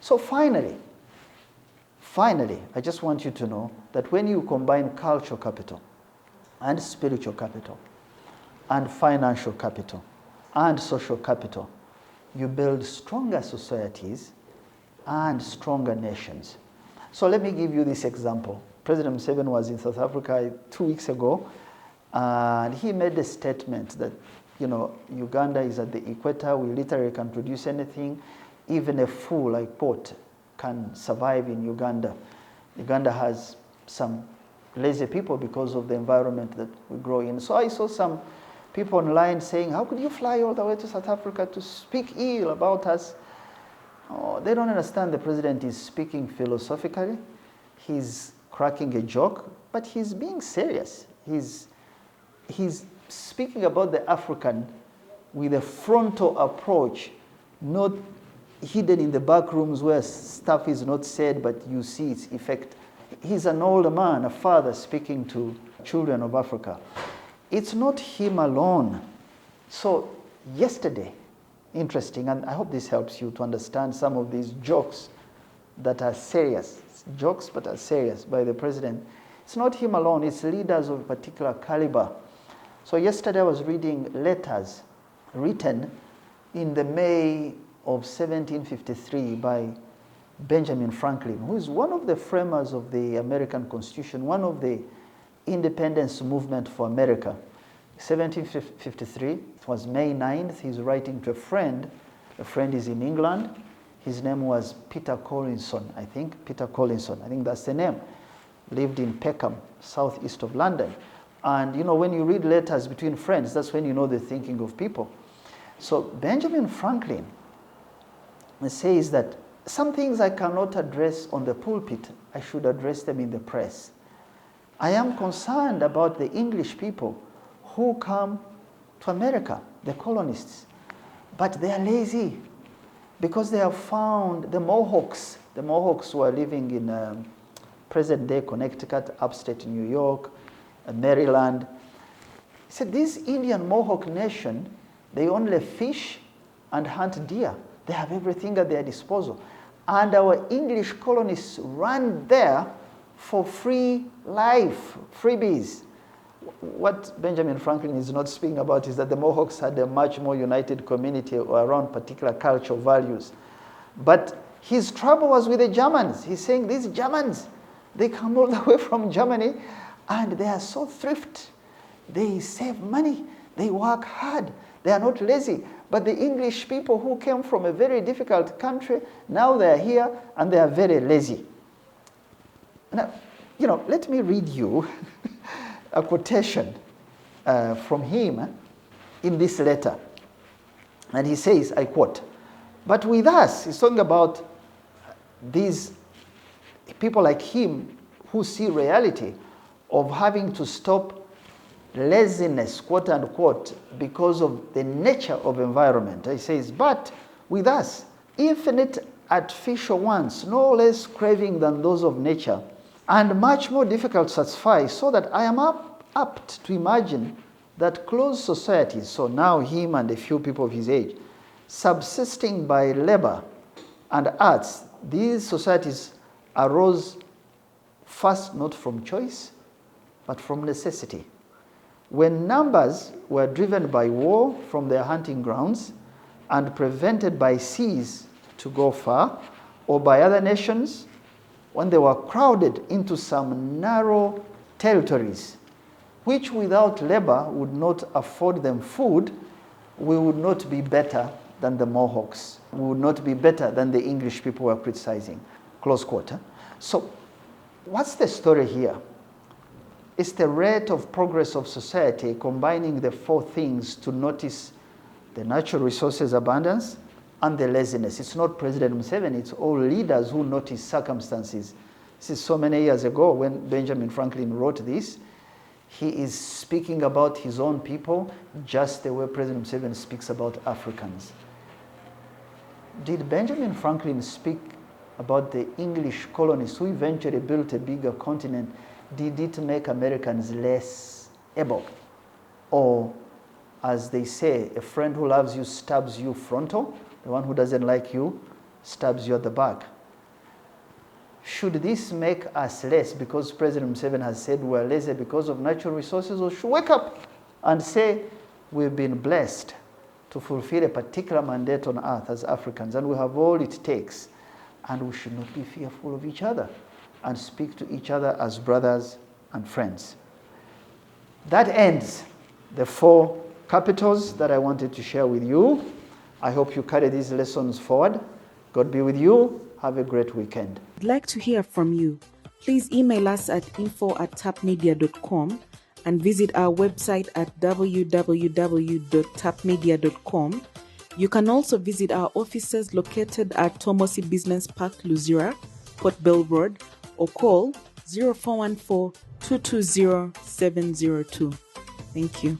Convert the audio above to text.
So finally, I just want you to know that when you combine cultural capital and spiritual capital and financial capital and social capital, you build stronger societies and stronger nations. So let me give you this example. President VIII was in South Africa 2 weeks ago, and he made a statement that, Uganda is at the equator. We literally can produce anything. Even a fool like Port can survive in Uganda. Uganda has some lazy people because of the environment that we grow in. So I saw some people online saying, how could you fly all the way to South Africa to speak ill about us? Oh, they don't understand the president is speaking philosophically. He's cracking a joke, but he's being serious. He's speaking about the African with a frontal approach, not hidden in the back rooms where stuff is not said, but you see its effect. He's an older man, a father speaking to children of Africa. It's not him alone. So yesterday, interesting, and I hope this helps you to understand some of these jokes that are serious, jokes but are serious by the president. It's not him alone, it's leaders of a particular caliber. So yesterday I was reading letters written in the May of 1753 by Benjamin Franklin, who is one of the framers of the American Constitution, one of the independence movement for America. 1753, it was May 9th, he's writing to a friend. A friend is in England. His name was Peter Collinson, I think that's the name. Lived in Peckham, southeast of London. And when you read letters between friends, that's when you know the thinking of people. So Benjamin Franklin says that some things I cannot address on the pulpit, I should address them in the press. I am concerned about the English people who come to America, the colonists, but they are lazy because they have found the Mohawks who are living in present-day Connecticut, upstate New York, Maryland. He said, this Indian Mohawk nation, they only fish and hunt deer. They have everything at their disposal. And our English colonists run there for free life, freebies. What Benjamin Franklin is not speaking about is that the Mohawks had a much more united community around particular cultural values. But his trouble was with the Germans. He's saying these Germans, they come all the way from Germany and they are so thrift. They save money. They work hard. They are not lazy. But the English people who came from a very difficult country, now they are here and they are very lazy. Now, let me read you a quotation from him in this letter. And he says, I quote, but with us, he's talking about these people like him who see reality of having to stop laziness, quote unquote, because of the nature of environment. He says, but with us, infinite artificial wants, no less craving than those of nature, and much more difficult to satisfy, so that I am apt to imagine that closed societies, so now him and a few people of his age, subsisting by labor and arts, these societies arose first not from choice, but from necessity. When numbers were driven by war from their hunting grounds and prevented by seas to go far, or by other nations, when they were crowded into some narrow territories, which without labor would not afford them food, we would not be better than the Mohawks. We would not be better than the English people were criticizing. Close quote. So what's the story here? It's the rate of progress of society combining the four things to notice the natural resources abundance and the laziness. It's not President VIII, it's all leaders who notice circumstances. This is so many years ago when Benjamin Franklin wrote this. He is speaking about his own people just the way President VIII speaks about Africans. Did Benjamin Franklin speak about the English colonists who eventually built a bigger continent? Did it make Americans less able? Or, as they say, a friend who loves you stabs you frontal, the one who doesn't like you stabs you at the back. Should this make us less because President Museveni has said we're lazy because of natural resources, or should we wake up and say we've been blessed to fulfill a particular mandate on earth as Africans, and we have all it takes, and we should not be fearful of each other and speak to each other as brothers and friends. That ends the 4 capitals that I wanted to share with you. I hope you carry these lessons forward. God be with you. Have a great weekend. I'd like to hear from you. Please email us at info@tapmedia.com and visit our website at www.tapmedia.com. You can also visit our offices located at Tomosi Business Park, Luzira, Port Bell Road, or call 0414 220 702. Thank you.